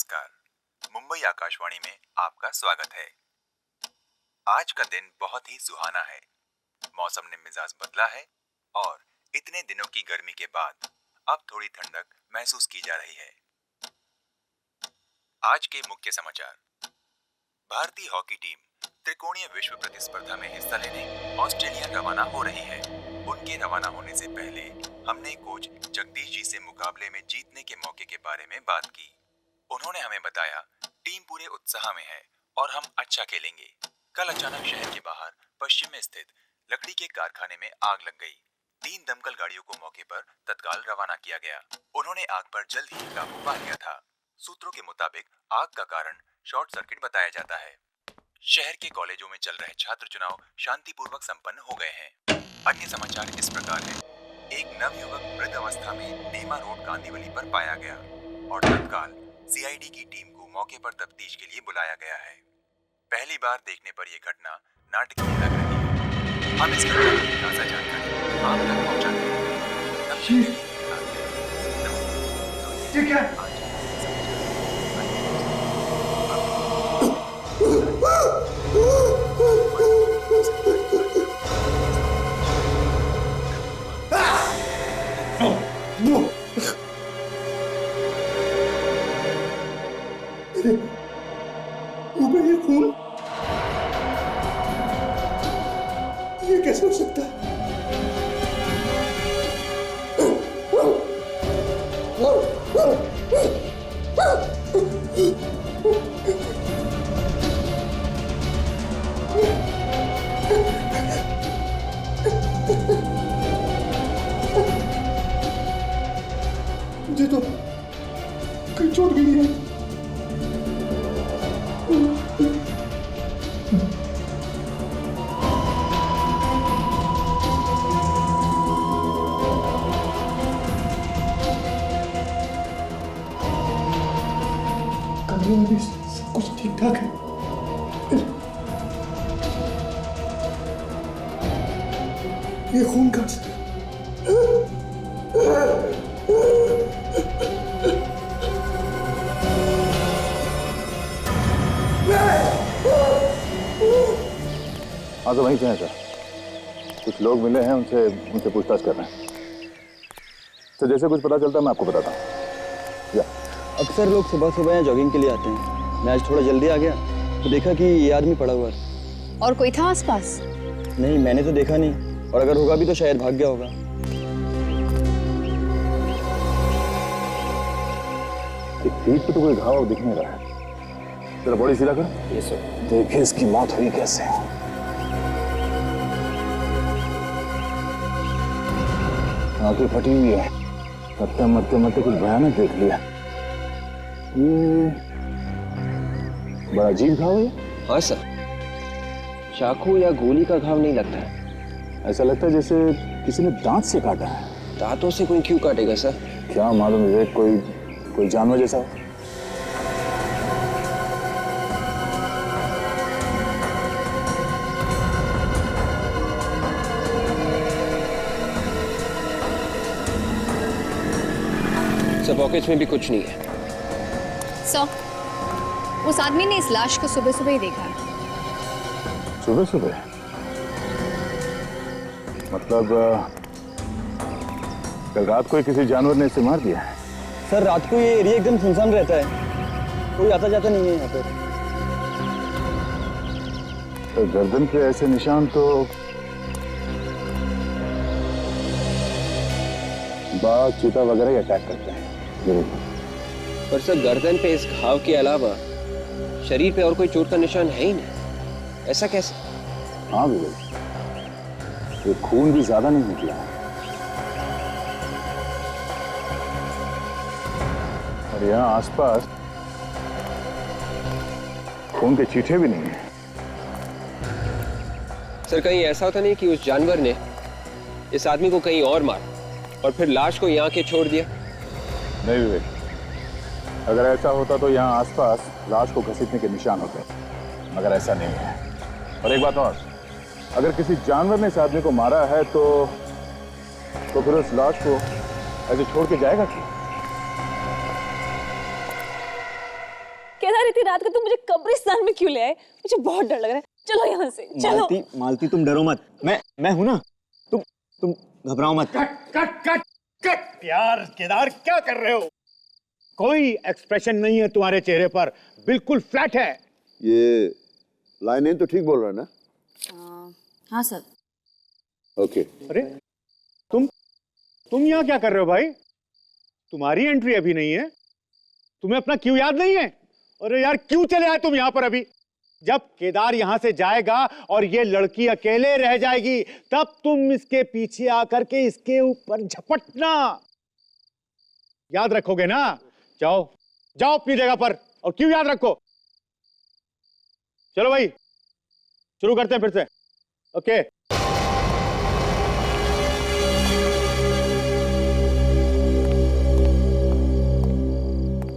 नमस्कार। मुंबई आकाशवाणी में आपका स्वागत है। आज का दिन बहुत ही सुहाना है। मौसम ने मिजाज बदला है और इतने दिनों की गर्मी के बाद अब थोड़ी ठंडक महसूस की जा रही है। आज के मुख्य समाचार। भारतीय हॉकी टीम त्रिकोणीय विश्व प्रतिस्पर्धा में हिस्सा लेने ऑस्ट्रेलिया रवाना हो रही है। उनके रवाना होने से पहले हमने कोच जगदीश जी से मुकाबले में जीतने के मौके के बारे में बात की। उन्होंने हमें बताया टीम पूरे उत्साह में है और हम अच्छा खेलेंगे। कल अचानक शहर के बाहर पश्चिम में स्थित लकड़ी के कारखाने में आग लग गई। 3 दमकल गाड़ियों को मौके पर तत्काल रवाना किया गया। उन्होंने आग पर जल्द ही काबू पा लिया था। सूत्रों के मुताबिक आग का कारण शॉर्ट सर्किट बताया जाता है। शहर के कॉलेजों में चल रहे छात्र चुनाव शांतिपूर्वक संपन्न हो गए हैं। अन्य समाचार इस प्रकार है। एक नवयुवक वृद्ध अवस्था में नेमा रोड कांदीवली पर पाया गया और तत्काल सीआईडी की टीम को मौके पर तफ्तीश के लिए बुलाया गया है। पहली बार देखने पर यह घटना नाटकीय लग रही है। हम इस घटना की ताजा जानकारी आप तक पहुंचाते हैं। ये क्या? ऊपर ये खून, ये कैसे हो सकता है? मुझे तो कहीं चोट भी नहीं है। कमरे में भी सब कुछ ठीक ठाक है। ये खून कहाँ से? हाँ तो वहीं से हैं सर। कुछ लोग मिले हैं, उनसे पूछताछ कर रहे हैं। तो जैसे कुछ पता चलता है मैं आपको बताता हूँ। या अक्सर लोग सुबह सुबह यहाँ जॉगिंग के लिए आते हैं। मैं आज थोड़ा जल्दी आ गया तो देखा कि ये आदमी पड़ा हुआ है। और कोई था आसपास? नहीं, मैंने तो देखा नहीं, और अगर होगा भी तो शायद भाग गया होगा। पीठ पे तो कोई घाव दिख नहीं रहा है। जरा बॉडी सीधा कर। Yes sir. देखिए इसकी मौत हुई कैसे। आंखें फटी हुई है। मरते कुछ भयानक देख लिया। ये बड़ा अजीब घाव है। हाँ सर, चाकू या गोली का घाव नहीं लगता है। ऐसा लगता है जैसे किसी ने दांत से काटा है। दांतों से कोई क्यों काटेगा सर? क्या मालूम, विवेक, कोई जानवर जैसा हो। सर पॉकेट्स में भी कुछ नहीं है। सर, उस आदमी ने इस लाश को सुबह सुबह ही देखा है। सुबह सुबह? मतलब कल रात को ही किसी जानवर ने इसे मार दिया है? सर रात को ये एरिया एकदम सुनसान रहता है, कोई आता जाता नहीं है यहाँ पर। तो गर्दन पे ऐसे निशान तो बाघ, चीता वगैरह ही अटैक करते हैं। पर सर गर्दन पे इस घाव के अलावा शरीर पे और कोई चोट का निशान है ही नहीं। ऐसा कैसे? हाँ विवेक, ये खून भी ज्यादा नहीं निकला है और यहाँ आसपास खून के छींटे भी नहीं है। सर कहीं ऐसा होता नहीं कि उस जानवर ने इस आदमी को कहीं और मारा और फिर लाश को यहाँ के छोड़ दिया? नहीं विवेक, अगर ऐसा होता तो यहाँ आसपास लाश को घसीटने के निशान होते, मगर ऐसा नहीं है। और एक बात और, अगर किसी जानवर ने इस आदमी को मारा है तो फिर उस लाश को ऐसे छोड़ के जाएगा क्यों? रात को तुम मुझे कब्रिस्तान में क्यों ले आए? मुझे बहुत डर लग रहा है। चलो यहाँ से, चलो। मालती तुम डरो मत, मैं हूं ना, तुम घबराओ मत। कट कट कट कट यार केदार, क्या कर रहे हो? कोई एक्सप्रेशन नहीं है तुम्हारे चेहरे पर, बिल्कुल फ्लैट है। ये लाइनें तो ठीक बोल रहा है ना? हाँ सर। ओके। अरे तुम यहाँ क्या कर रहे हो भाई? तुम्हारी एंट्री अभी नहीं है, तुम्हें अपना क्यों याद नहीं है? अरे यार क्यों चले आए तुम यहाँ पर अभी? जब केदार यहाँ से जाएगा और ये लड़की अकेले रह जाएगी, तब तुम इसके पीछे आकर के इसके ऊपर झपटना। याद रखोगे ना? जाओ जाओ अपनी जगह पर, और क्यों याद रखो। चलो भाई शुरू करते हैं फिर से। ओके।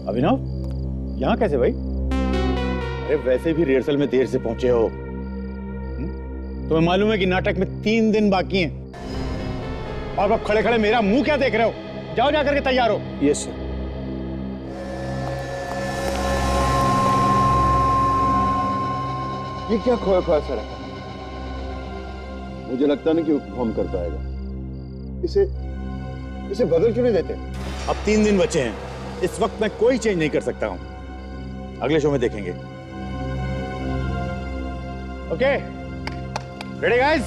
अभिनव, यहां कैसे भाई? अरे वैसे भी रिहर्सल में देर से पहुंचे हो। तुम्हें मालूम है कि नाटक में 3 दिन बाकी हैं, और अब खड़े खड़े मेरा मुंह क्या देख रहे हो? जाओ जाकर के तैयार हो। Yes sir. ये क्या खोया खोया सा रहा? मुझे लगता नहीं कि वो परफॉर्म कर पाएगा। इसे बदल क्यों नहीं देते? अब 3 दिन बचे हैं, इस वक्त मैं कोई चेंज नहीं कर सकता हूं, अगले शो में देखेंगे। Okay, ready guys?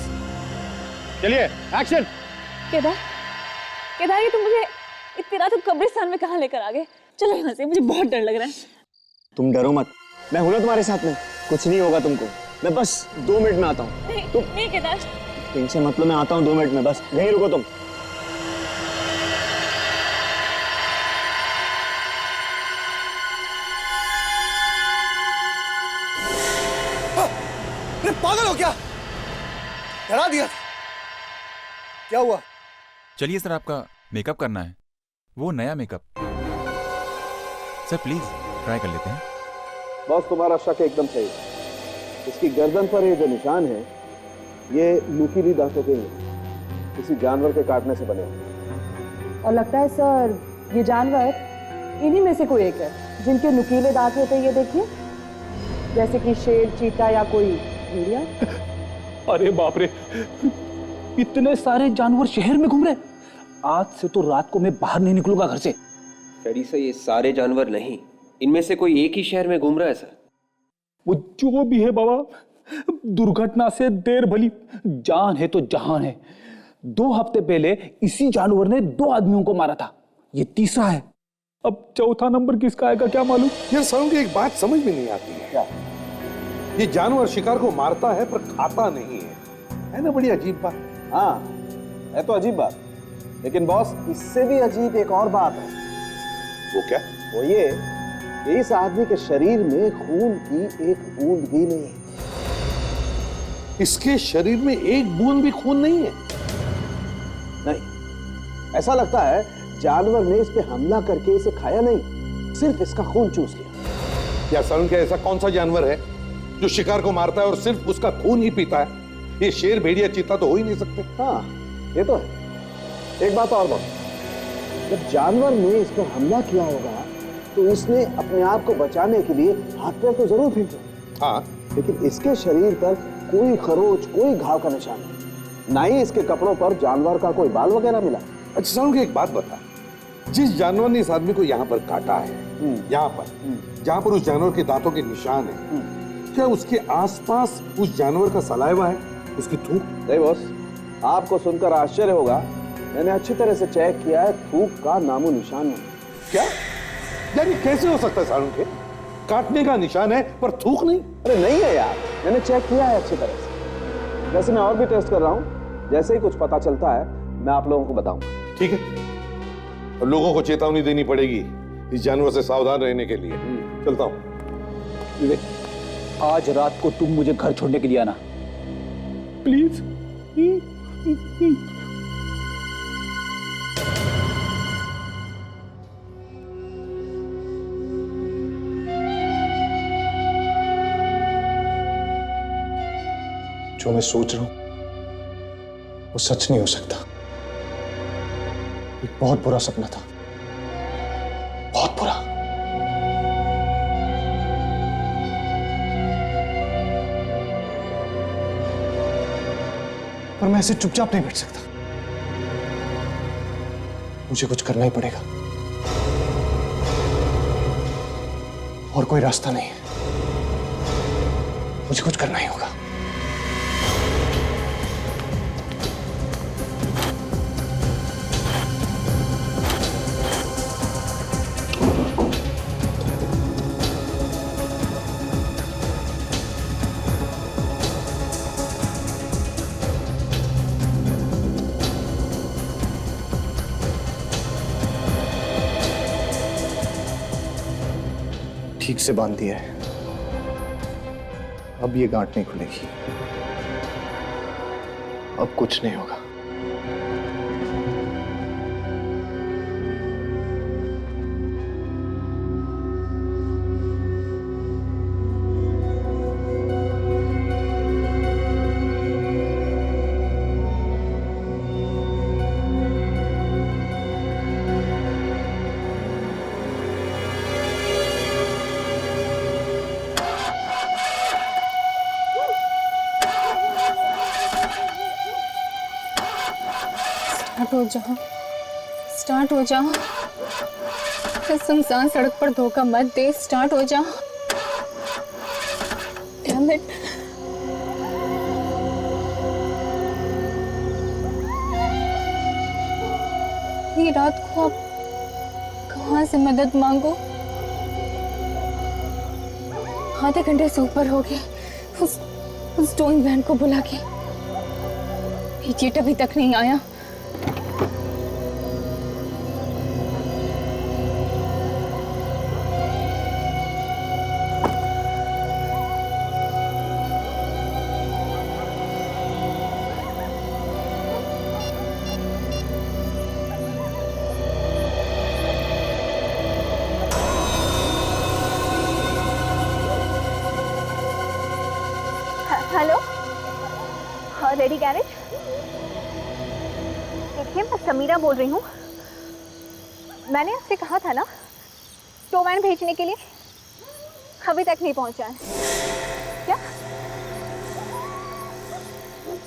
चलिए एक्शन। केदार ये तुम मुझे इतनी रात को कब्रिस्तान में कहाँ लेकर आ गए? चलो यहाँ से, मुझे बहुत डर लग रहा है। तुम डरो मत, मैं हूं ना तुम्हारे साथ में, कुछ नहीं होगा तुमको। मैं बस 2 मिनट में आता हूँ। नहीं केदार, टेंशन मतलब मैं आता हूँ 2 मिनट में, बस यहीं रुको तुम। पागल हो क्या? डरा दिया। क्या हुआ? चलिए सर, आपका मेकअप करना है, वो नया मेकअप। सर प्लीज ट्राई कर लेते हैं। बॉस तुम्हारा शक एकदम सही। इसकी गर्दन पर ये जो निशान है, ये नुकीली दांतों के हैं, किसी जानवर के काटने से बने हैं। और लगता है सर ये जानवर इन्हीं में से कोई एक है जिनके नुकीले दांत होते हैं। ये देखिए, जैसे कि शेर, चीता या कोई भेड़िया। अरे बाप रे, इतने सारे जानवर शहर में घूम रहे। आज से तो रात को मैं बाहर नहीं निकलूंगा घर से। डैडी सर, ये सारे जानवर नहीं, इनमें से कोई एक ही शहर में घूम रहा है सर। वो जो भी है बाबा, दुर्घटना से देर भली, जान है तो जहान है। 2 हफ्ते पहले इसी जानवर ने 2 आदमियों को मारा था, ये तीसरा है। अब चौथा नंबर किसका आएगा क्या मालूम। यार सरों की एक बात समझ में नहीं आती है। क्या? ये जानवर शिकार को मारता है पर खाता नहीं है ना? बड़ी अजीब बात। हाँ, है तो अजीब बात, लेकिन बॉस इससे भी अजीब एक और बात है। वो क्या? वो ये कि इस आदमी के शरीर में खून की एक बूंद भी नहीं है। इसके शरीर में एक बूंद भी खून नहीं है? नहीं, ऐसा लगता है जानवर ने इस पे हमला करके इसे खाया नहीं, सिर्फ इसका खून चूस लिया। यार सरुण, क्या ऐसा कौन सा जानवर है जो शिकार को मारता है और सिर्फ उसका खून ही पीता है? ये शेर, भेड़िया, चीता तो हो ही नहीं सकते। हाँ, ये तो है। एक बात और बॉस, जब जानवर ने इस पर हमला किया होगा तो इसने अपने आप को बचाने के लिए हाथ पैर तो जरूर फेंके। हाँ, लेकिन इसके शरीर पर कोई खरोच, कोई घाव का निशान नहीं, ना ही इसके कपड़ों पर जानवर का कोई बाल वगैरह मिला। अच्छा सरुण, एक बात बता, जिस जानवर ने इस आदमी को यहाँ पर काटा है, यहाँ पर जहाँ पर उस जानवर के दांतों के निशान है, क्या उसके आसपास उस जानवर का सलाइवा है, उसकी थूक? नहीं बॉस, आपको सुनकर आश्चर्य होगा, मैंने अच्छी तरह से चेक किया है, थूक का नामो निशान नहीं। क्या? यार ये कैसे हो सकता है सारुण के? काटने का निशान है पर थूक नहीं? अरे नहीं है यार, मैंने चेक किया है अच्छी तरह से। वैसे मैं और भी टेस्ट कर रहा हूँ, जैसे ही कुछ पता चलता है मैं आप लोगों को बताऊंगा। ठीक है, और लोगों को चेतावनी देनी पड़ेगी इस जानवर से सावधान रहने के लिए। चलता हूँ। विवेक, आज रात को तुम मुझे घर छोड़ने के लिए आना प्लीज। जो मैं सोच रहा हूं वो सच नहीं हो सकता। एक बहुत बुरा सपना था, बहुत बुरा। पर मैं ऐसे चुपचाप नहीं बैठ सकता। मुझे कुछ करना ही पड़ेगा और कोई रास्ता नहीं है। मुझे कुछ करना ही होगा। ठीक से बांध दिया है, अब ये गांठ नहीं खुलेगी। अब कुछ नहीं होगा। स्टार्ट हो जाओ। इस सुनसान सड़क पर धोखा मत दे। स्टार्ट हो जाओ। Damn it. ये रात को अब कहाँ से मदद मांगो? आधे घंटे से ऊपर हो गए उस टोइंग वैन को बुला के। इडियट अभी तक नहीं आया। Hello, ready garage? देखिए, मैं समीरा बोल रही हूँ। मैंने आपसे कहा था ना टो वैन भेजने के लिए, अभी तक नहीं पहुँचा है क्या?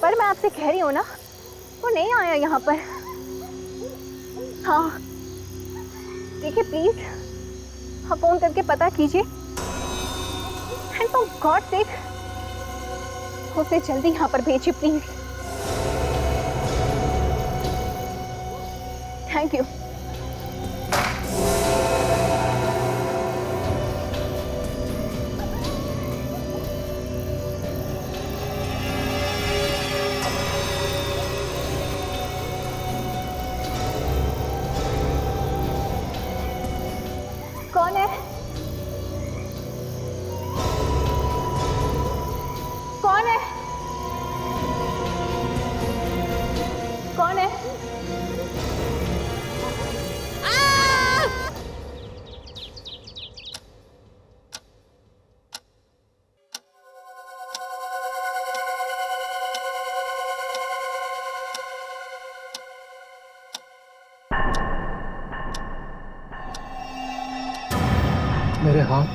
पर मैं आपसे कह रही हूँ ना, वो नहीं आया यहाँ पर। हाँ देखिए, प्लीज आप फोन करके पता कीजिए। एंड फॉर गॉड सेक उसे जल्दी यहाँ पर भेजिए प्लीज। Thank you. कौन है? कौन है? कौन है? मेरे हाथ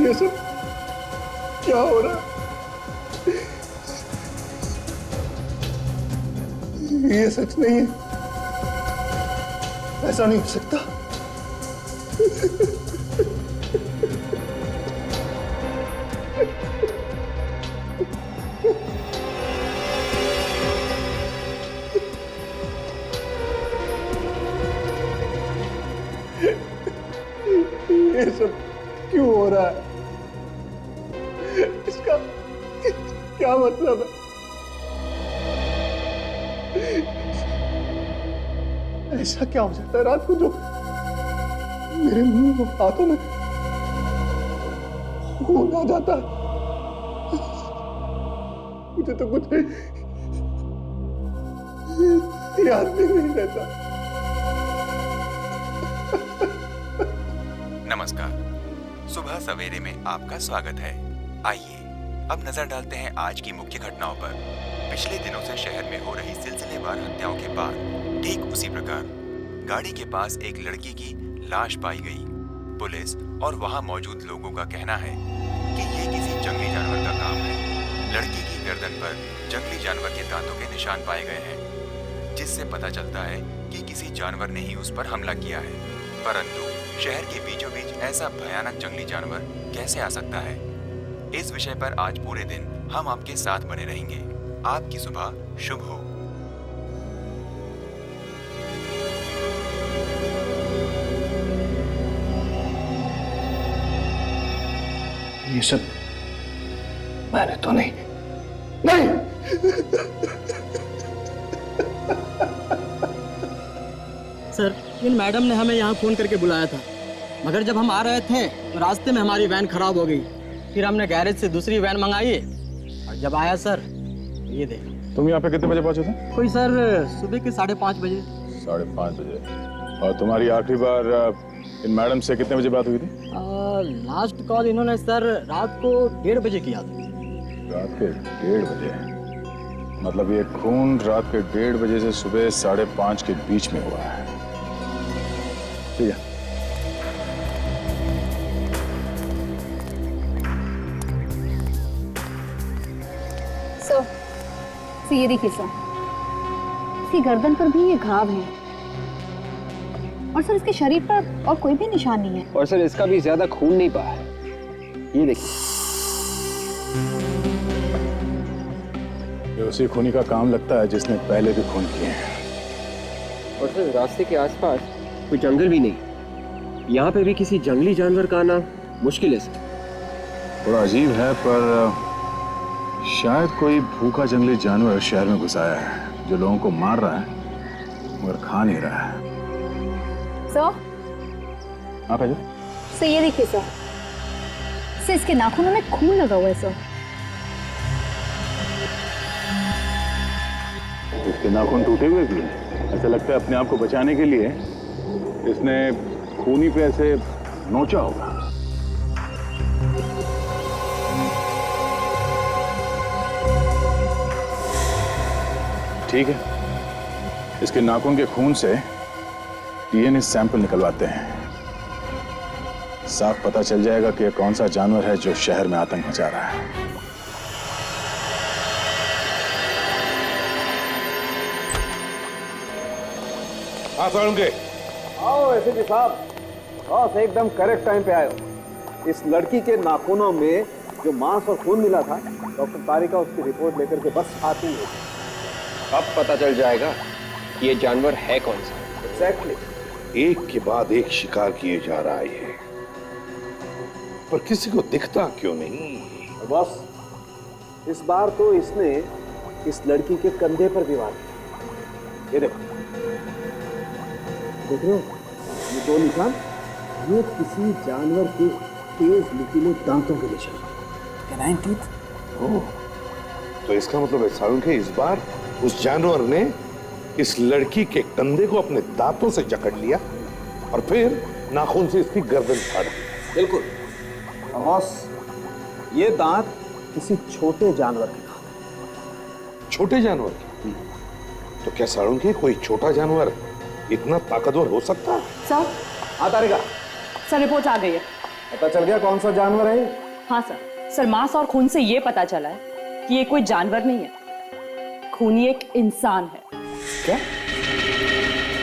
ये सब क्या हो रहा है? ये सच नहीं है। ऐसा नहीं हो सकता। ये सब क्यों हो रहा है? इसका क्या मतलब है? ऐसा क्या हो जाता है रात को जो मेरे मुंह और हाथों में खून आ जाता है? मुझे तो कुछ याद भी नहीं रहता। नमस्कार, सुबह सवेरे में आपका स्वागत है। आइए अब नजर डालते हैं आज की मुख्य घटनाओं पर। पिछले दिनों से शहर में हो रही सिलसिलेवार हत्याओं के बाद ठीक उसी प्रकार गाड़ी के पास एक लड़की की लाश पाई गई। पुलिस और वहां मौजूद लोगों का कहना है कि ये किसी जंगली जानवर का काम है। लड़की की गर्दन पर जंगली जानवर के दांतों के निशान पाए गए हैं, जिससे पता चलता है कि किसी जानवर ने ही उस पर हमला किया है। परंतु शहर के बीचों बीच ऐसा भयानक जंगली जानवर कैसे आ सकता है? इस विषय पर आज पूरे दिन हम आपके साथ बने रहेंगे। आपकी सुबह शुभ हो। ये सब मैंने तो नहीं। सर, इन मैडम ने हमें यहाँ फोन करके बुलाया था, मगर जब हम आ रहे थे तो रास्ते में हमारी वैन खराब हो गई। फिर हमने गैरेज से दूसरी वैन मंगाई और जब आया सर, ये देखो। तुम यहाँ पे कितने बजे पहुंचे थे? कोई सर सुबह के 5:30 बजे। 5:30 बजे। और तुम्हारी आखिरी बार इन मैडम से कितने बजे बात हुई थी? लास्ट कॉल इन्होंने सर रात को 1:30 बजे किया था। रात के 1:30 बजे? मतलब ये खून रात के 1:30 बजे से सुबह 5:30 के बीच में हुआ है। ठीक है। सर, ये देखिए सर, इसकी गर्दन पर भी ये घाव है और सर इसके शरीर पर और कोई भी निशान नहीं है। और सर इसका भी ज्यादा खून नहीं बहा है। ये देखिए, ये उसी खूनी का काम लगता है जिसने पहले भी खून किए हैं। और सर रास्ते के आसपास कोई जंगल भी नहीं। यहाँ पे भी किसी जंगली जानवर का आना मुश्किल है सर। थोड़ा अजीब है, पर शायद कोई भूखा जंगली जानवर शहर में घुस आया है, जो लोगों को मार रहा है मगर खा नहीं रहा है। सर, आप आइए। सर ये देखिए सर, इसके नाखूनों में खून लगा हुआ है सर। इसके नाखून टूटे हुए भी हैं। ऐसा लगता है अपने आप को बचाने के लिए इसने खूनी पे ऐसे नोचा होगा। ठीक है, इसके नाखून के खून से डीएनए सैंपल निकलवाते हैं। साफ पता चल जाएगा कि कौन सा जानवर है जो शहर में आतंक मचा रहा है। हाँ साळुंके। आओ एसपी साहब, बस एकदम करेक्ट टाइम पे आए हो। इस लड़की के नाखूनों में जो मांस और खून मिला था, डॉक्टर तारिका उसकी रिपोर्ट लेकर के बस आती है। अब पता चल जाएगा कि ये जानवर है कौन सा। एग्जैक्टली। एक के बाद एक शिकार किए जा रहा है ये, पर किसी को दिखता क्यों नहीं? बस इस बार तो इसने इस लड़की के कंधे पर भी वार किया। ये देखो, देख रहे हो ये 2 निशान? ये किसी जानवर के तेज नुकीले दांतों के निशान। तो इसका मतलब है साळुंके, इस बार उस जानवर ने इस लड़की के कंधे को अपने दांतों से जकड़ लिया और फिर नाखून से इसकी गर्दन फाड़ा। बिल्कुल बॉस, ये दांत किसी छोटे जानवर के दांत हैं। छोटे जानवर के? तो क्या साळुंके कोई छोटा जानवर इतना ताकतवर हो सकता है? सर, हाँ तारिका, सर रिपोर्ट आ गई है। पता चल गया कौन सा जानवर है? हाँ सर, मांस और खून से ये पता चला है कि ये कोई जानवर नहीं है, खूनी एक इंसान है। क्या?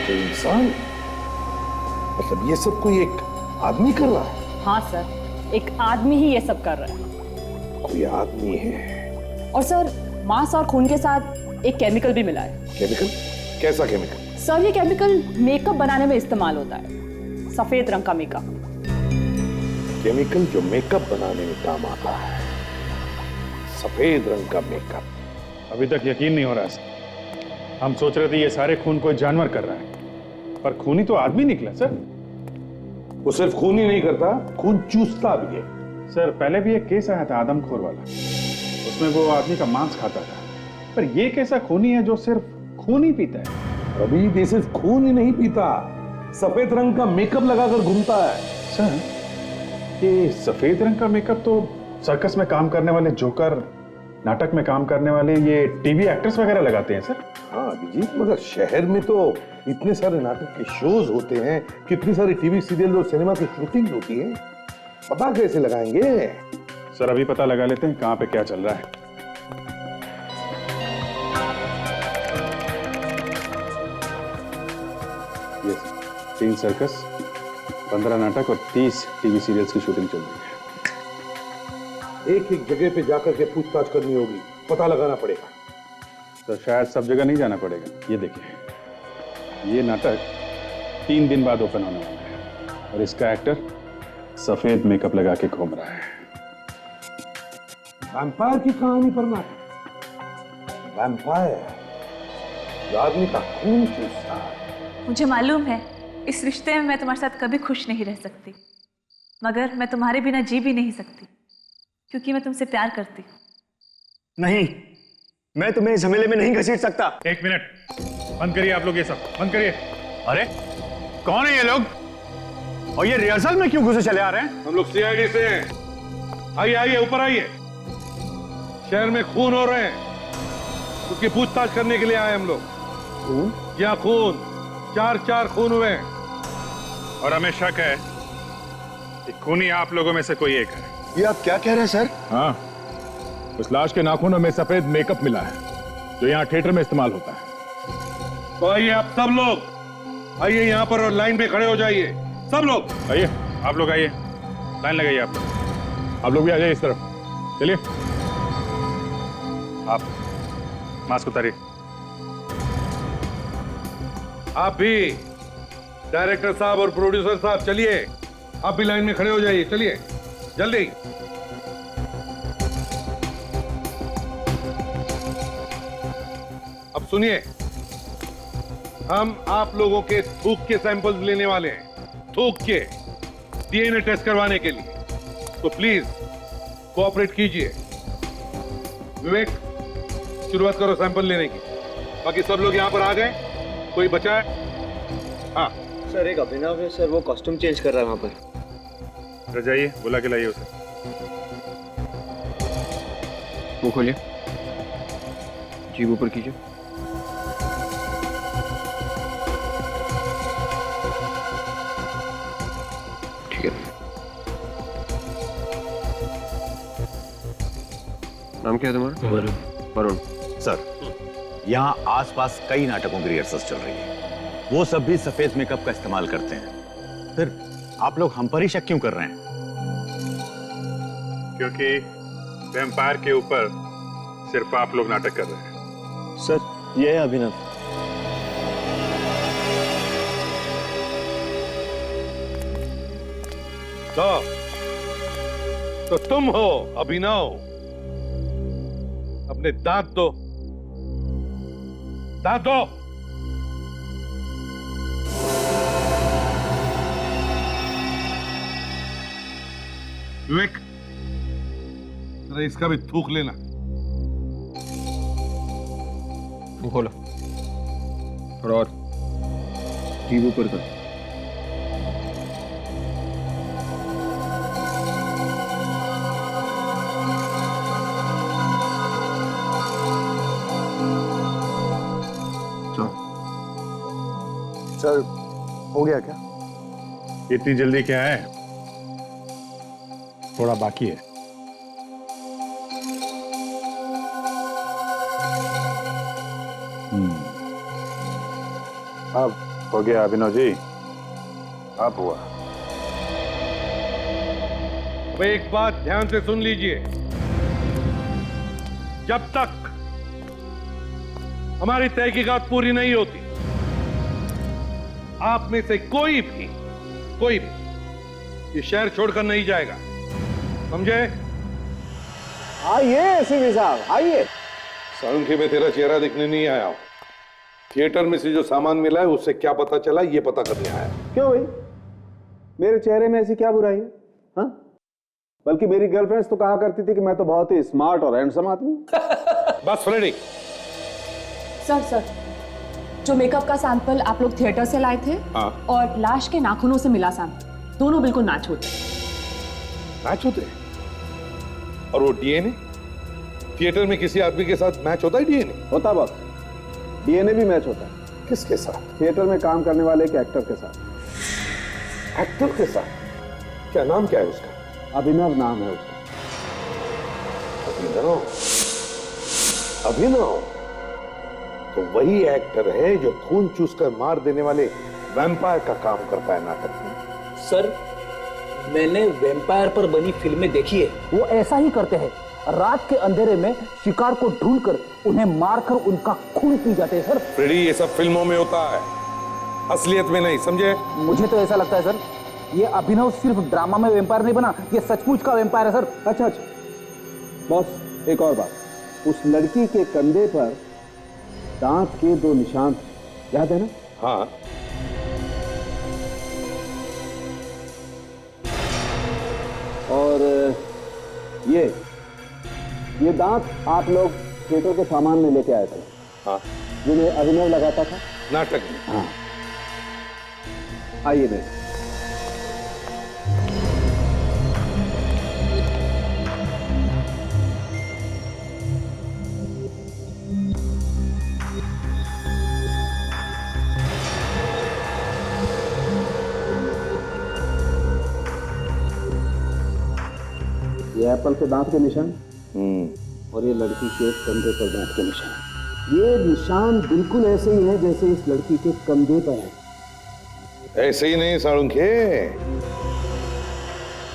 कोई इंसान? मतलब ये सब कोई एक आदमी कर रहा है? हाँ सर, एक आदमी ही ये सब कर रहा है। कोई आदमी है? और सर मांस और खून के साथ एक केमिकल भी मिला है। केमिकल? कैसा केमिकल? सर ये केमिकल मेकअप बनाने में इस्तेमाल होता है, सफेद रंग का मेकअप। केमिकल जो मेकअप बनाने में काम आता है, सफेद रंग का मेकअप। अभी तक यकीन नहीं हो रहा सर। हम सोच रहे थे ये सारे खून कोई जानवर कर रहा है, पर खूनी तो आदमी निकला सर। वो सिर्फ खून ही नहीं करता, खून चूसता भी है। सर पहले भी एक केस आया था आदमखोर वाला, उसमें वो आदमी का मांस खाता था, पर ये कैसा खूनी है जो सिर्फ खून ही पीता है। अभी ये सिर्फ खून ही नहीं पीता, सफेद रंग का मेकअप लगाकर घूमता है। सर, ये सफेद रंग का मेकअप तो सर्कस में काम करने वाले जोकर, नाटक में काम करने वाले ये टीवी एक्टर्स वगैरह लगाते हैं सर। हाँ अभिजीत, मगर शहर में तो इतने सारे नाटक के शोज होते हैं, कितनी सारी टीवी सीरियल और सिनेमा की शूटिंग होती है, पता कैसे लगाएंगे? सर अभी पता लगा लेते हैं कहाँ पे क्या चल रहा है। ये 3 सर्कस, 15 नाटक और 30 टीवी सीरियल्स की शूटिंग चल रही है। एक एक जगह पे जाकर के पूछताछ करनी होगी, पता लगाना पड़ेगा। तो शायद सब जगह नहीं जाना पड़ेगा। ये देखिए, ये नाटक 3 दिन बाद ओपन होने वाला है और इसका एक्टर सफेद मेकअप लगा के घूम रहा है। वैम्पायर की कहानी पर नाटक। वैम्पायर आदमी का खून चूसता है। मुझे मालूम है इस रिश्ते में मैं तुम्हारे साथ कभी खुश नहीं रह सकती, मगर मैं तुम्हारे बिना जी भी नहीं सकती, क्योंकि मैं तुमसे प्यार करती हूँ। नहीं, मैं तुम्हें इस झमेले में नहीं घसीट सकता। 1 मिनट, बंद करिए आप लोग, ये सब बंद करिए। अरे कौन है ये लोग और ये रिहर्सल में क्यों घुसे चले आ रहे हैं? हम लोग सीआईडी से हैं। आइए आइए, ऊपर आइए। शहर में खून हो रहे हैं, उसकी पूछताछ करने के लिए आए हम लोग। खून? क्या खून? 4 खून हुए हैं और हमें शक है कि खूनी आप लोगों में से कोई एक है। ये आप क्या कह रहे हैं सर? हाँ, उस लाश के नाखूनों में सफेद मेकअप मिला है जो यहाँ थिएटर में इस्तेमाल होता है। तो आइए आप सब लोग, आइए यहाँ पर और लाइन पे खड़े हो जाइए। सब लोग आइए, आप लोग आइए, लाइन लगाइए। आप लोग भी आ जाइए इस तरफ। चलिए, आप मास्क उतारिए। आप भी, डायरेक्टर साहब और प्रोड्यूसर साहब, चलिए आप भी लाइन में खड़े हो जाइए। चलिए जल्दी। अब सुनिए, हम आप लोगों के थूक के सैंपल्स लेने वाले हैं, थूक के डीएनए टेस्ट करवाने के लिए। तो प्लीज कोऑपरेट कीजिए। विवेक, शुरुआत करो सैंपल लेने की। बाकी सब लोग यहाँ पर आ गए? कोई बचा है? हाँ सर, एक अभिनव है सर, वो कॉस्ट्यूम चेंज कर रहा है वहां पर। जाइए, बुला के लाइए उसे। मुंह खोलिए, जीभ ऊपर कीजिए। ठीक है। नाम क्या है तुम्हारा? वरुण। सर, यहाँ आसपास कई नाटकों की रिहर्सल चल रही है, वो सब भी सफेद मेकअप का इस्तेमाल करते हैं। फिर आप लोग हम पर ही शक क्यों कर रहे हैं? क्योंकि वैम्पायर के ऊपर सिर्फ आप लोग नाटक कर रहे हैं। सर, ये है अभिनव। तो तुम हो अभिनव? अपने दांत दो, दांत दो। विवेक, जरा इसका भी थूक लेना। मुंह खोलो, थोड़ा और, जीभ ऊपर कर। सर, हो गया क्या? इतनी जल्दी क्या है, थोड़ा बाकी है। अब हो गया अभिनव जी, अब हुआ। अब एक बात ध्यान से सुन लीजिए, जब तक हमारी तहकीकात पूरी नहीं होती, आप में से कोई भी ये शहर छोड़कर नहीं जाएगा, समझे? आइए एसीपी साहब, आइए। सालुंखे में तेरा चेहरा दिखने नहीं आया हूं। थिएटर में से जो सामान मिला है उससे क्या पता चला, ये पता करने आया। क्यों भाई, मेरे चेहरे में ऐसी क्या बुराई है? हाँ, बल्कि मेरी गर्लफ्रेंड्स तो कहा करती थी कि मैं तो बहुत ही स्मार्ट और हैंडसम आदमी हूं। बस फ्रेडी। सर, जो मेकअप का सैंपल आप लोग थिएटर से लाए थे और लाश के नाखूनों से मिला सैंपल, दोनों बिल्कुल मैच होते। मैच होते? और वो डीएनए? थिएटर में किसी आदमी के साथ मैच होता है डीएनए? होता बॉस, डीएनए भी मैच होता है। किसके साथ? थिएटर में काम करने वाले एक एक्टर के साथ। एक्टर के साथ? क्या नाम क्या है उसका? अभिनव नाम है उसका। अभिनव? अभिनव तो वही एक्टर है जो खून चूसकर मार देने वाले वैम्पायर का काम करता है नाटक में। सर, मैंने वैम्पायर पर बनी फिल्में देखी है, वो ऐसा ही करते हैं। रात के अंधेरे में शिकार को ढूंढकर उन्हें मारकर उनका खून पी जाते हैं सर। फ्रेडी, ये सब फिल्मों में होता है, असलियत में नहीं, समझे? मुझे तो ऐसा लगता है सर, ये अभिनव सिर्फ ड्रामा में वैम्पायर नहीं बना, ये सचमुच का वैम्पायर है सर। अच्छा अच्छा बॉस, एक और बात, उस लड़की के कंधे पर दांत के 2 निशान थे, याद है ना? हाँ। और ये दांत आप लोग थिएटर के सामान में लेके आए थे। हाँ। जिन्हें अभिनव लगाता था नाटक में। हाँ, आइए देख। ये एप्पल के दांत के निशान और ये लड़की के कंधे पर दांत के निशान। ये निशान बिल्कुल ऐसे ही है जैसे इस लड़की के कंधे पर है। ऐसे ही नहीं साळुंखे,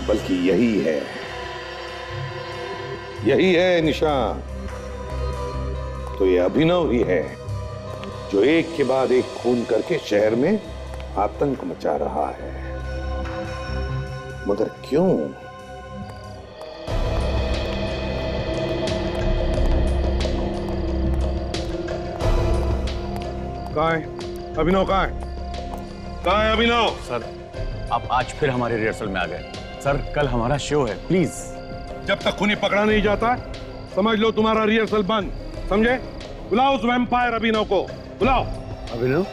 बल्कि यही है निशान। तो ये अभिनव ही है जो एक के बाद एक खून करके शहर में आतंक मचा रहा है। मगर क्यों? कहाँ है अभिनव? कहाँ है अभिनव? सर, आप आज फिर हमारे रिहर्सल में आ गए। सर, कल हमारा शो है, प्लीज। जब तक खूनी पकड़ा नहीं जाता, समझ लो तुम्हारा रिहर्सल बंद, समझे? बुलाओ उस वैम्पायर अभिनव को, बुलाओ। अभिनव?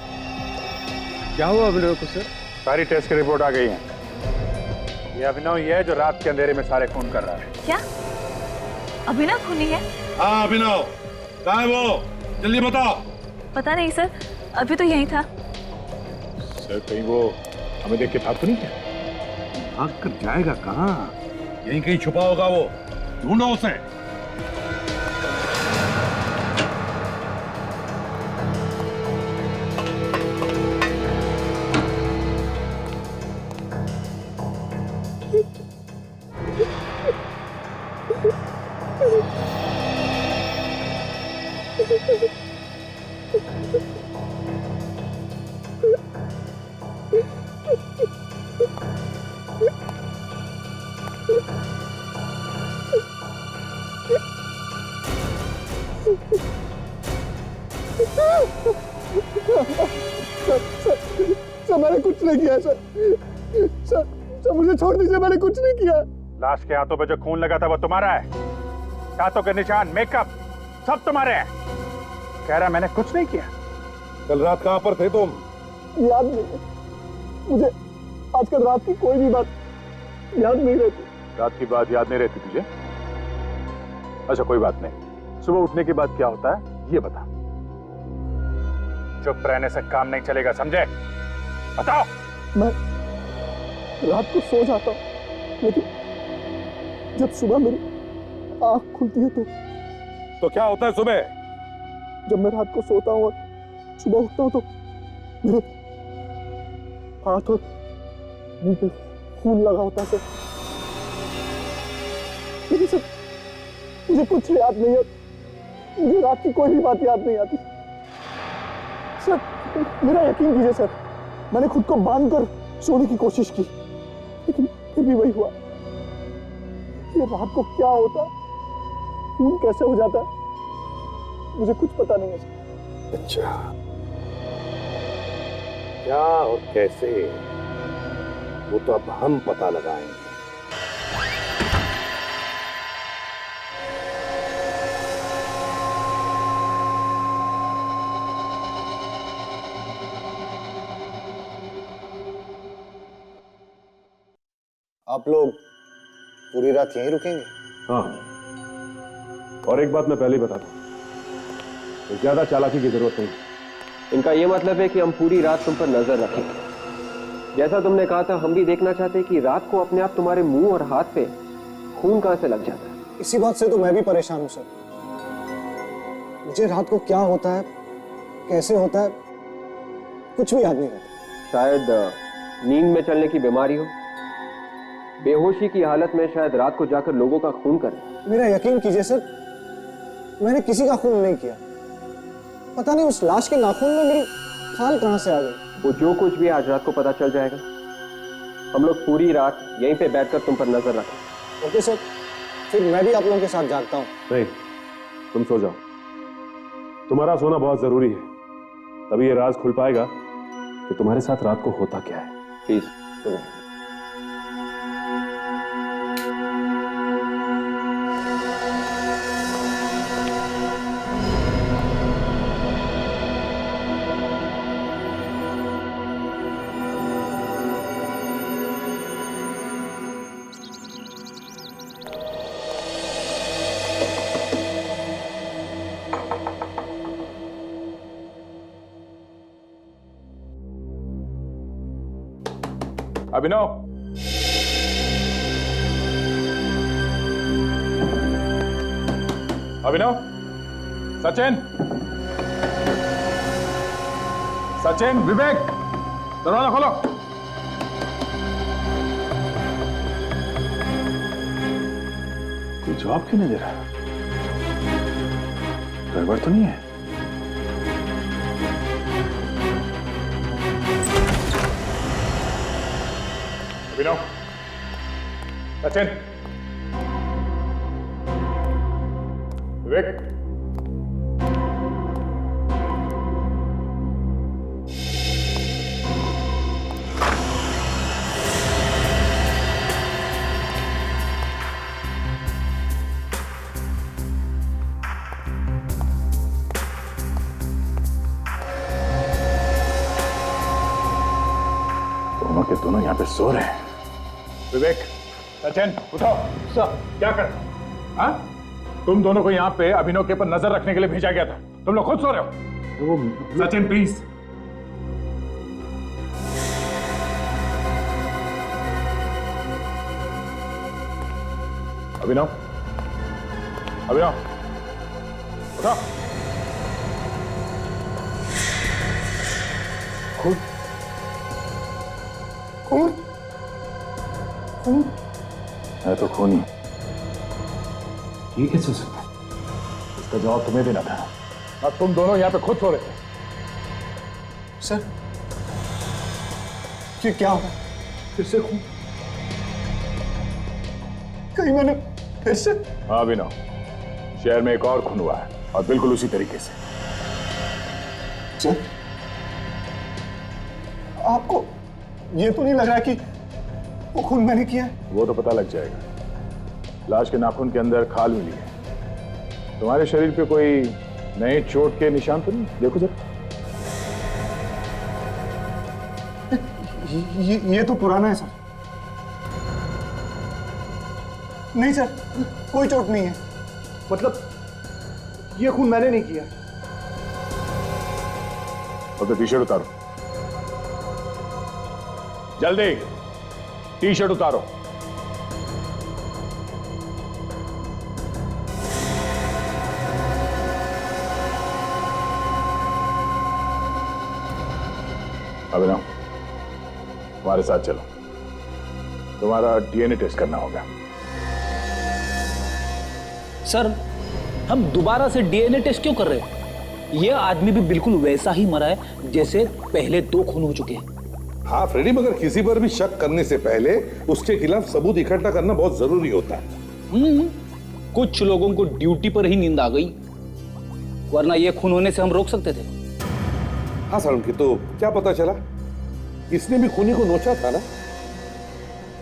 क्या हुआ अभिनव को सर? सारी टेस्ट की रिपोर्ट आ गई है। ये अभिनव ही है जो रात के अंधेरे में सारे खून कर रहा है। क्या अभिनव खूनी है? हाँ अभिनव, कहाँ है वो? जल्दी बताओ। पता नहीं सर, अभी तो यहीं था। सर, कहीं वो हमें देख के भाग तो नहीं गया? भाग कर जाएगा कहाँ? यहीं कहीं छुपा होगा वो, ढूंढो उसे। सर, मैंने कुछ नहीं किया सर, मुझे छोड़ दीजिए, मैंने कुछ नहीं किया। लाश के हाथों पे जो खून लगा था वो तुम्हारा है? दांतों के निशान, मेकअप, सब तुम्हारे हैं। कह रहा मैंने कुछ नहीं किया। कल रात कहाँ पर थे तुम? याद नहीं, मुझे आजकल रात की कोई भी बात याद नहीं रहती। रात की बात याद नहीं रहती तुझे? अच्छा कोई बात नहीं, सुबह उठने के बाद क्या होता है ये बता। चुप रहने से काम नहीं चलेगा, समझे? बताओ। मैं रात को सो जाता हूँ, लेकिन जब सुबह मेरी आंख खुलती है तो क्या होता है सुबह? जब मैं रात को सोता हूँ और सुबह उठता हूँ तो मेरे हाथ और मुंह पे खून लगा होता है सर। लेकिन सर, मुझे कुछ याद नहीं है, मुझे रात की कोई भी बात याद नहीं आती सर। मेरा यकीन कीजिए सर, मैंने खुद को बांध कर सोने की कोशिश की, लेकिन फिर भी वही हुआ। ये रात को क्या होता, खून कैसे हो जाता, मुझे कुछ पता नहीं है सर। अच्छा, क्या और कैसे, वो तो अब हम पता लगाएंगे। आप लोग पूरी रात यहीं रुकेंगे? हाँ, और एक बात मैं पहले ही बता दूं, ज्यादा चालाकी की जरूरत नहीं। इनका ये मतलब है कि हम पूरी रात तुम पर नजर रखेंगे। जैसा तुमने कहा था, हम भी देखना चाहते हैं कि रात को अपने आप तुम्हारे मुंह और हाथ पे खून कहां से लग जाता है। इसी बात से तो मैं भी परेशान हूं सर। मुझे रात को क्या होता है, कैसे होता है, कुछ भी याद नहीं रहता। शायद नींद में चलने की बीमारी हो, बेहोशी की हालत में शायद रात को जाकर लोगों का खून करें। मेरा यकीन कीजिए सर, मैंने किसी का खून नहीं किया। पता नहीं उस लाश के नाखून में मेरी खाल कहां से आ गई। वो जो कुछ भी आज रात को पता चल जाएगा। हम लोग पूरी रात यहीं पे बैठकर तुम पर नजर रखें। ओके सर, फिर मैं भी आप लोगों के साथ जागता हूँ। नहीं, तुम सो जाओ। तुम्हारा सोना बहुत जरूरी है, तभी ये राज खुल पाएगा कि तुम्हारे साथ रात को होता क्या है। प्लीज सुनो। अभिनव, अभिनव, सचिन, सचिन, विवेक, दरवाजा खोलो। कोई जवाब क्यों नहीं दे रहा? गड़बड़ तो नहीं है? अभिनव, सचिन, विवेक, दोनों के दोनों यहाँ पे सो रहे हैं। विवेक, सचिन, उठो। सर, क्या कर रहे हो? हाँ? तुम दोनों को यहाँ पे अभिनव के ऊपर नजर रखने के लिए भेजा गया था, तुम लोग खुद सो रहे हो। सचिन प्लीज। अभिनव, अभिनव, उठो। खुद खून, खून है तो खून ही। ये कैसे हो सकता है? इसका जवाब तुम्हें देना था। और तुम दोनों यहाँ पे खुद सो रहे थे। सर, ये क्या हुआ? फिर से खून? कहीं मैंने फिर से? हाँ अभिनव, शहर में एक और खून हुआ है और बिल्कुल उसी तरीके से। सर, आपको ये तो नहीं लग रहा कि वो खून मैंने किया है? वो तो पता लग जाएगा। लाश के नाखून के अंदर खाल मिली है। तुम्हारे शरीर पे कोई नए चोट के निशान तो नहीं? देखो जरा। ये तो पुराना है सर। नहीं सर, कोई चोट नहीं है। मतलब ये खून मैंने नहीं किया। अब तो टी शर्ट उतारो, जल्दी टी शर्ट उतारो। अभिनव, तुम्हारे साथ चलो, तुम्हारा डीएनए टेस्ट करना होगा। सर, हम दोबारा से डीएनए टेस्ट क्यों कर रहे हैं? यह आदमी भी बिल्कुल वैसा ही मरा है जैसे पहले 2 खून हो चुके हैं। हाँ फ्रेडी, मगर किसी पर भी शक करने से पहले उसके खिलाफ सबूत इकट्ठा करना बहुत जरूरी होता है। कुछ लोगों को ड्यूटी पर ही नींद आ गई, वरना ये खून होने से हम रोक सकते थे। हाँ सर, उनकी तो क्या पता चला, इसने भी खूनी को नोचा था ना,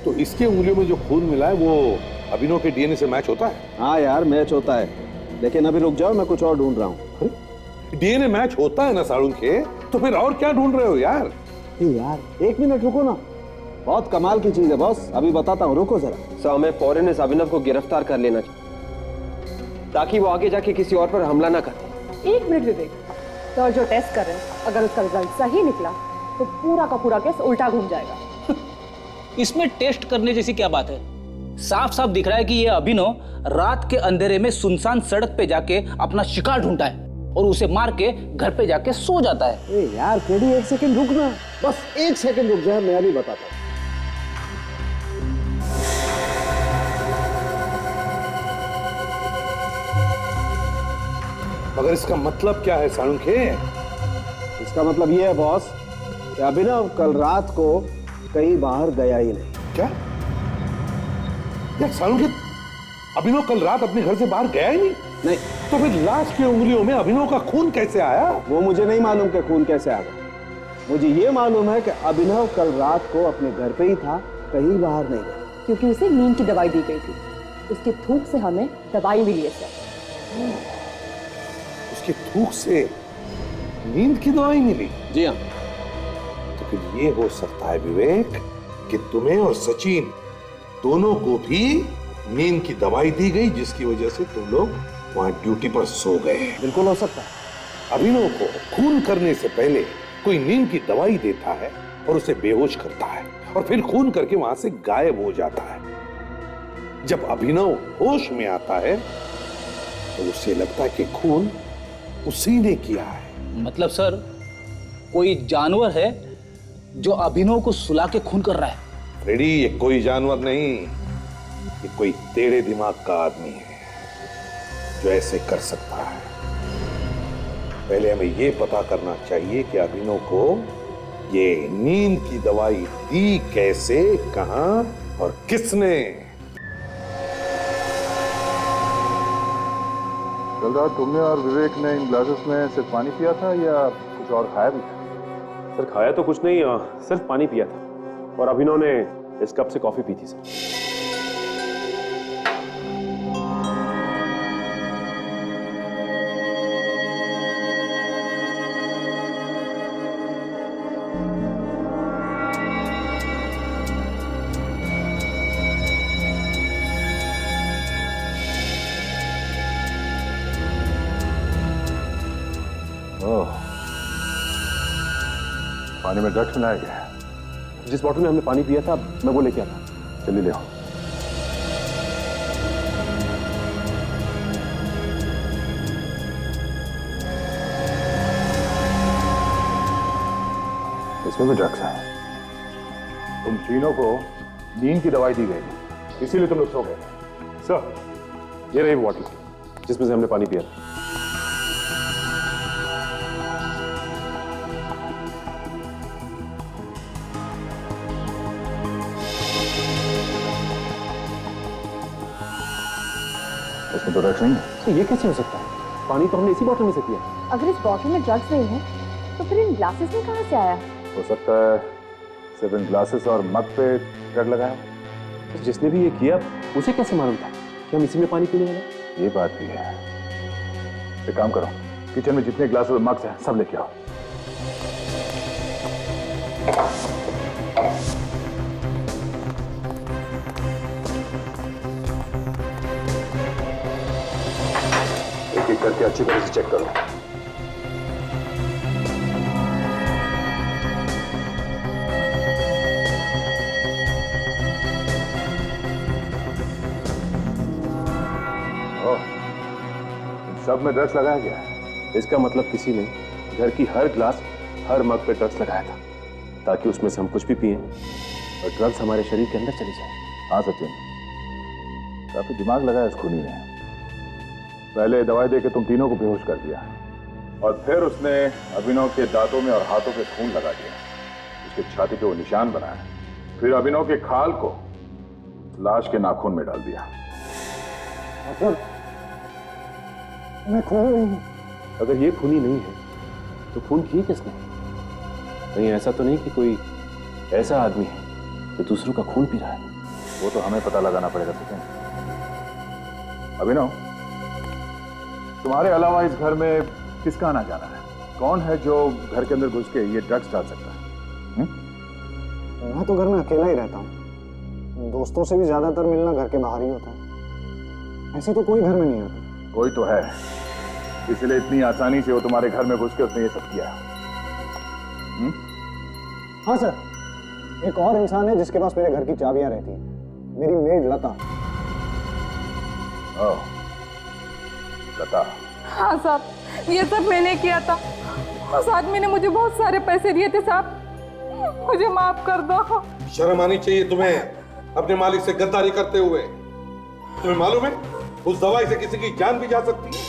तो इसके उंगलियों में जो खून मिला है वो अभिनव के डीएनए से मैच होता है। हाँ यार, मैच होता है, लेकिन अभी रुक जाओ, मैं कुछ और ढूंढ रहा हूँ। डीएनए मैच होता है ना सारुण के, तो फिर और क्या ढूंढ रहे हो यार? यार 1 मिनट रुको ना, बहुत कमाल की चीज है बॉस, अभी बताता हूँ, रुको जरा। सर हमें फौरन इस अभिनव को गिरफ्तार कर लेना चाहिए ताकि वो आगे जाके किसी और पर हमला ना करे। एक मिनट विवेक, सर जो टेस्ट कर रहे हैं अगर उसका रिजल्ट सही निकला तो पूरा का पूरा केस उल्टा घूम जाएगा। इसमें टेस्ट करने जैसी क्या बात है? साफ साफ दिख रहा है कि ये अभिनव रात के अंधेरे में सुनसान सड़क पे जाके अपना शिकार ढूंढता है और उसे मार के घर पे जाके सो जाता है। ए यार केडी, एक सेकंड रुक ना, बस एक सेकंड रुक जाए, मैं अभी बताता हूँ। मगर इसका मतलब क्या है साळुंखे? इसका मतलब ये है बॉस कि अभिनव कल रात को कहीं बाहर गया ही नहीं। क्या यार साळुंखे, अभिनव कल रात अपने घर से बाहर गया ही नहीं? नहीं। तो फिर लाश की उंगलियों में अभिनव का खून कैसे आया? वो मुझे नहीं मालूम कि खून कैसे आ गया। मुझे ये मालूम है कि अभिनव कल रात को अपने घर पे ही था, कहीं बाहर नहीं गया। क्योंकि उसे नींद की दवाई दी गई थी, उसके थूक से हमें दवाई मिली है सर। उसके थूक से नींद की दवाई मिली? जी हाँ। तो फिर ये हो सकता है विवेक कि तुम्हें और सचिन दोनों को भी नींद की दवाई दी गई, जिसकी वजह से तुम लोग वहां ड्यूटी पर सो गए। बिल्कुल हो सकता है। अभिनव को खून करने से पहले कोई नींद की दवाई देता है और उसे बेहोश करता है और फिर खून करके वहां से गायब हो जाता है। जब अभिनव होश में आता है तो उसे लगता है कि खून उसी ने किया है। मतलब सर कोई जानवर है जो अभिनव को सुला के खून कर रहा है? रेडी, ये कोई जानवर नहीं, ये कोई टेढ़े दिमाग का आदमी है जो ऐसे कर सकता है। पहले हमें ये पता करना चाहिए कि अभिनव को ये नींद की दवाई दी कैसे, कहां और किसने। कल रात तुमने और विवेक ने इन ग्लासेस में सिर्फ पानी पिया था या कुछ और खाया भी था? सर खाया तो कुछ नहीं, सिर्फ पानी पिया था और अभिनव ने इस कप से कॉफी पी थी सर। पानी में ड्रग्स मिलाया गया है। जिस बॉटल में हमने पानी पिया था मैं वो लेके आता। चलिए ले आओ। इसमें भी ड्रग्स है। तुम तीनों को नींद की दवाई दी गई थी, इसीलिए तुम लोग सो गए। सर ये रही बॉटल जिसमें से हमने पानी पिया था। इसमें तो ड्रग्स नहीं है। तो ये कैसे हो सकता है? पानी तो हमने इसी बॉटल में से पिया। अगर इस बॉटल में ड्रग्स नहीं है तो फिर इन ग्लासेस में कहां से आया? हो सकता है सिर्फ इन ग्लासेस और मग पे ड्रग लगाया। तो जिसने भी ये किया उसे कैसे मालूम था कि हम इसी में पानी पीने वाले? ये बात भी है। एक काम करो, किचन में जितने ग्लासेस और मग्स हैं सब लेके आओ। एक एक करके अच्छी तरह से चेक करो। सब में ड्रग्स लगाया गया है। इसका मतलब किसी ने घर की हर ग्लास हर मग पे ड्रग्स लगाया था ताकि उसमें से हम कुछ भी पिए और ड्रग्स हमारे शरीर के अंदर चली जाए। हाँ सचिन, काफी दिमाग लगाया इस खूनी ने। पहले दवाई देके तुम तीनों को बेहोश कर दिया और फिर उसने अभिनव के दांतों में और हाथों पे खून लगा दिया, उसके छाती पे वो निशान बनाया, फिर अभिनव के खाल को लाश के नाखून में डाल दिया। मतलब मैं खूनी नहीं। अगर ये खूनी नहीं है तो खून किए किसने? कहीं ऐसा तो नहीं कि कोई ऐसा आदमी है जो दूसरों का खून पी रहा है? वो तो हमें पता लगाना पड़ेगा सचिन। अभिनव, तुम्हारे अलावा इस घर में किसका आना जाना है? कौन है जो घर के अंदर घुस के ये ड्रग्स डाल सकता है? मैं तो घर में अकेला ही रहता हूँ। दोस्तों से भी ज्यादातर मिलना घर के बाहर ही होता है। ऐसे तो कोई घर में नहीं आता। कोई तो है, इसलिए इतनी आसानी से वो तुम्हारे घर में घुस के उसने ये सब किया। हाँ सर, एक और इंसान है जिसके पास मेरे घर की चाबियां रहती हैं। मेरी मेड लता। ओह, लता। हाँ साहब, ये सब मैंने किया था। उस आदमी ने मुझे बहुत सारे पैसे दिए थे साहब, मुझे माफ कर दो। शर्म आनी चाहिए तुम्हें अपने मालिक से गद्दारी करते हुए। तुम्हें मालूम है उस दवाई से किसी की जान भी जा सकती है।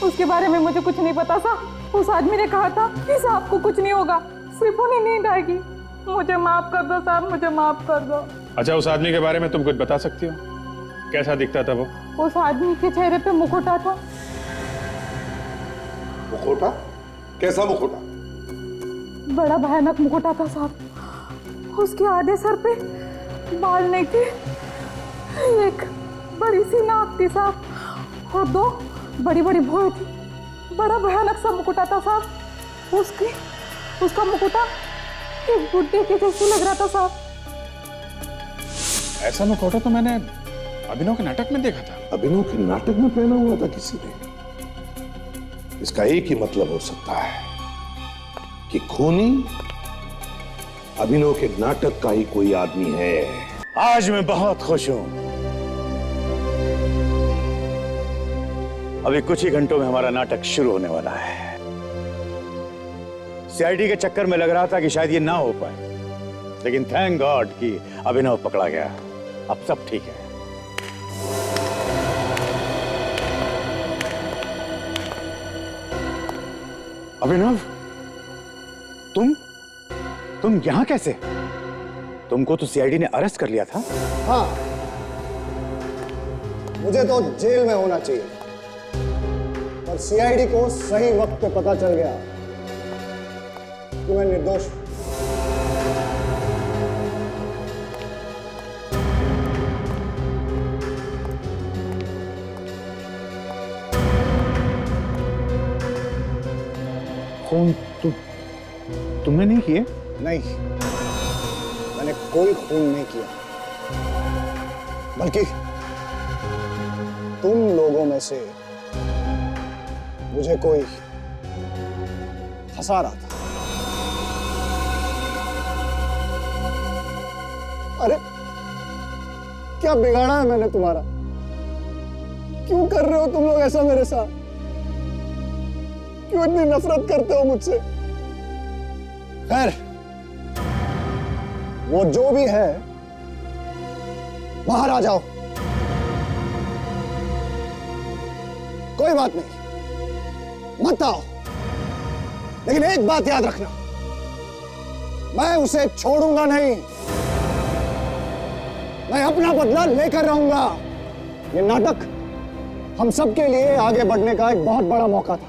उसके बारे में मुझे कुछ नहीं पता साहब। उस आदमी ने कहा था कि साहब को कुछ नहीं होगा, सिर्फ उन्हें नींद आएगी। मुझे माफ कर दो साहब, मुझे माफ कर दो। अच्छा, उस आदमी के बारे में तुम कुछ बता सकती हो? कैसा दिखता था वो? उस आदमी के चेहरे पे मुखौटा था। मुखौटा? कैसा मुखौटा? बड़ा भयानक मुखौटा था साहब। उसके आधे सर पे बाल नहीं थे, एक बड़ी सी नाक थी साहब, और दो बड़ी बड़ी भौहें थी। बड़ा भयानक सा मुखौटा था साहब। उसका मुखौटा एक बुड्ढे के जैसे लग रहा था साहब। ऐसा मुखौटा तो मैंने अभिनव के नाटक में देखा था। अभिनव के नाटक में पहना हुआ था किसी ने? इसका एक ही मतलब हो सकता है कि खूनी अभिनव के नाटक का ही कोई आदमी है। आज मैं बहुत खुश हूं। अभी कुछ ही घंटों में हमारा नाटक शुरू होने वाला है। सीआईडी के चक्कर में लग रहा था कि शायद ये ना हो पाए, लेकिन थैंक गॉड कि अभिनव पकड़ा गया। अब सब ठीक है। अभिनव, तुम यहां कैसे? तुमको तो सीआईडी ने अरेस्ट कर लिया था। हाँ, मुझे तो जेल में होना चाहिए, पर सीआईडी को सही वक्त पे पता चल गया कि मैं निर्दोष हूं। खून तुमने नहीं किए? नहीं, मैंने कोई खून नहीं किया, बल्कि तुम लोगों में से मुझे कोई फंसा रहा था। अरे क्या बिगाड़ा है मैंने तुम्हारा? क्यों कर रहे हो तुम लोग ऐसा मेरे साथ? क्यों इतनी नफरत करते हो मुझसे? खैर, वो जो भी है, बाहर आ जाओ। कोई बात नहीं, मत आओ, लेकिन एक बात याद रखना, मैं उसे छोड़ूंगा नहीं। मैं अपना बदला लेकर रहूंगा। ये नाटक हम सबके लिए आगे बढ़ने का एक बहुत बड़ा मौका था,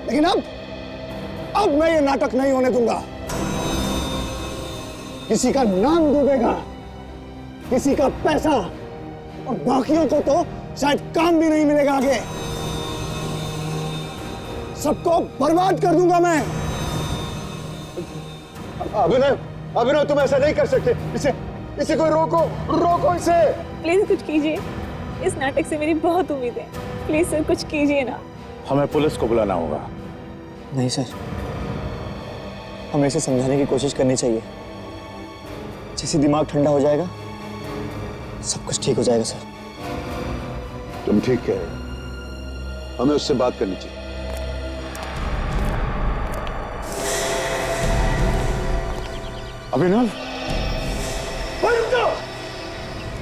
लेकिन अब मैं ये नाटक नहीं होने दूंगा। किसी का नाम डूबेगा, किसी का पैसा, और बाकियों को तो शायद काम भी नहीं मिलेगा आगे। सबको बर्बाद कर दूंगा मैं। अभिनव, तुम ऐसा नहीं कर सकते। इसे कोई रोको इसे। प्लीज कुछ कीजिए, इस नाटक से मेरी बहुत उम्मीद है। प्लीज सर कुछ कीजिए ना। हमें पुलिस को बुलाना होगा। नहीं सर, हमें इसे समझाने की कोशिश करनी चाहिए। जैसे दिमाग ठंडा हो जाएगा, सब कुछ ठीक हो जाएगा सर। तुम ठीक कह रहे हो, हमें उससे बात करनी चाहिए। अभिनव,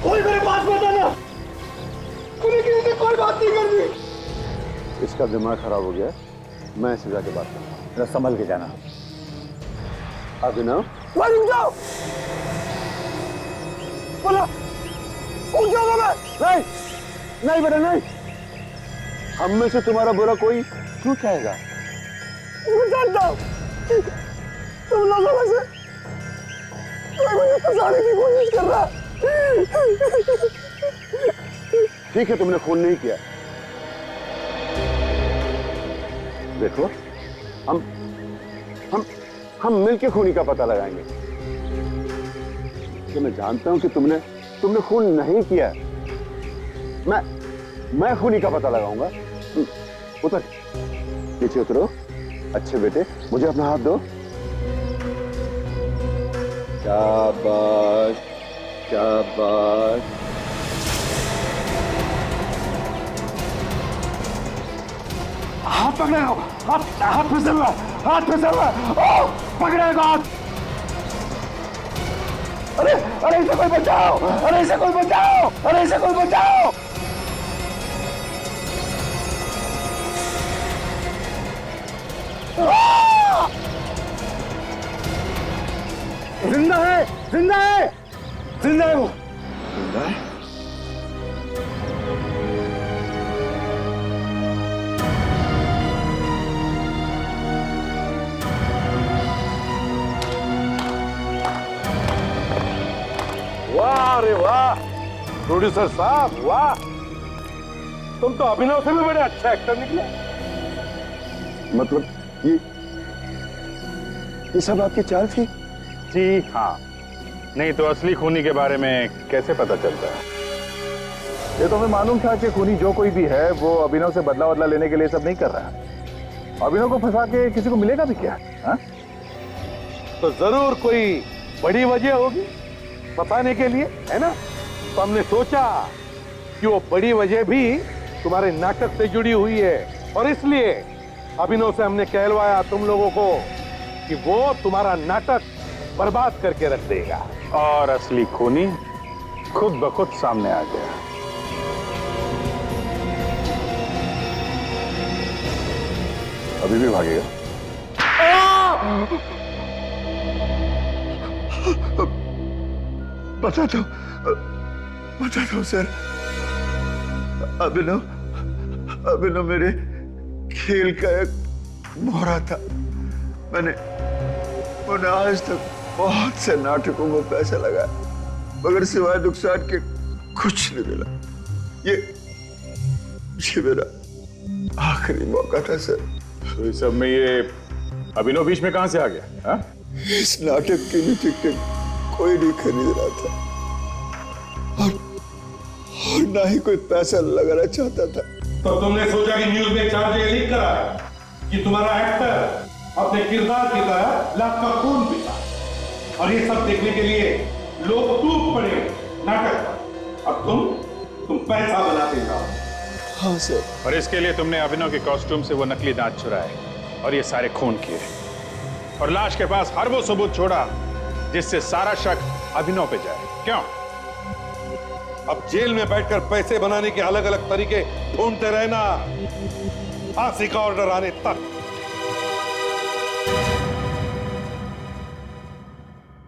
कोई मेरे पास मत आना। कोई किसी से कोई बात नहीं करनी। इसका दिमाग खराब हो गया, मैं इसे जाके बात करूंगा। संभल के जाना। अभिनव, रुक जाओ। बोला, उठ जाऊंगा मैं। नहीं बेटा नहीं। हम में से तुम्हारा बुरा कोई क्यों चाहेगा? मैं जानता हूं तुम लोगों में से कोई मुझे फंसाने की कोशिश कर रहा। ठीक है, तुमने खून नहीं किया। देखो, हम मिलके खूनी का पता लगाएंगे। कि मैं जानता हूं कि तुमने खून नहीं किया। मैं खूनी का पता लगाऊंगा। उतर, नीचे उतरो। अच्छे बेटे, मुझे अपना हाथ दो। शाबाश, शाबाश। हाथ पकड़ेगा, हाथ फिसल रहा, हाथ फिसल रहा। पकड़ेगा हाथ। अरे इसे कोई बचाओ, अरे इसे कोई बचाओ, अरे इसे कोई बचाओ। जिंदा है, जिंदा है, जिंदा है वो। जिंदा है? वाह रे वाह, प्रोड्यूसर साहब वाह, तुम तो अभिनव से भी बड़े अच्छा एक्टर निकले। मतलब ये सब आपकी चाल थी? जी हाँ, नहीं तो असली खूनी के बारे में कैसे पता चलता है? ये तो हमें मालूम था कि खूनी जो कोई भी है वो अभिनव से बदला लेने के लिए सब नहीं कर रहा है। अभिनव को फंसा के किसी को मिलेगा भी क्या? हा? तो जरूर कोई बड़ी वजह होगी बताने के लिए, है ना? तो हमने सोचा कि वो बड़ी वजह भी तुम्हारे नाटक से जुड़ी हुई है, और इसलिए अभिनव से हमने कहलवाया तुम लोगों को कि वो तुम्हारा नाटक बर्बाद करके रख देगा। और असली खूनी खुद ब खुद सामने आ गया। अभी भी भागेगा? बता दो सर। अभिनव मेरे खेल का एक मोहरा था। मैंने आज तक बहुत से नाटकों में पैसा लगाया, मगर सिवाय नुकसान के कुछ नहीं मिला। ये मेरा आखिरी मौका था सर। तो इस सब में ये अभिनव बीच में कहां से आ गया? हा? इस नाटक के लिए टिकट कोई नहीं खरीद रहा था, और ना ही कोई पैसा लगाना चाहता था। तो तुमने सोचा कि न्यूज में चार्ज लीक करा है कि तुम्हारा एक्टर अपने किरदार की तरह लाख का खून पीता, और ये सब देखने के लिए लोग टूट पड़े नाटक पर। अब तुम पैसा बनाते जाओ। हाँ सर। और इसके लिए तुमने अभिनव के कॉस्ट्यूम से वो नकली दांत चुराए और ये सारे खून किए, और लाश के पास हर वो सबूत छोड़ा जिससे सारा शक अभिनव पे जाए। क्यों? अब जेल में बैठकर पैसे बनाने के अलग अलग तरीके ढूंढते रहना, फांसी का ऑर्डर आने तक।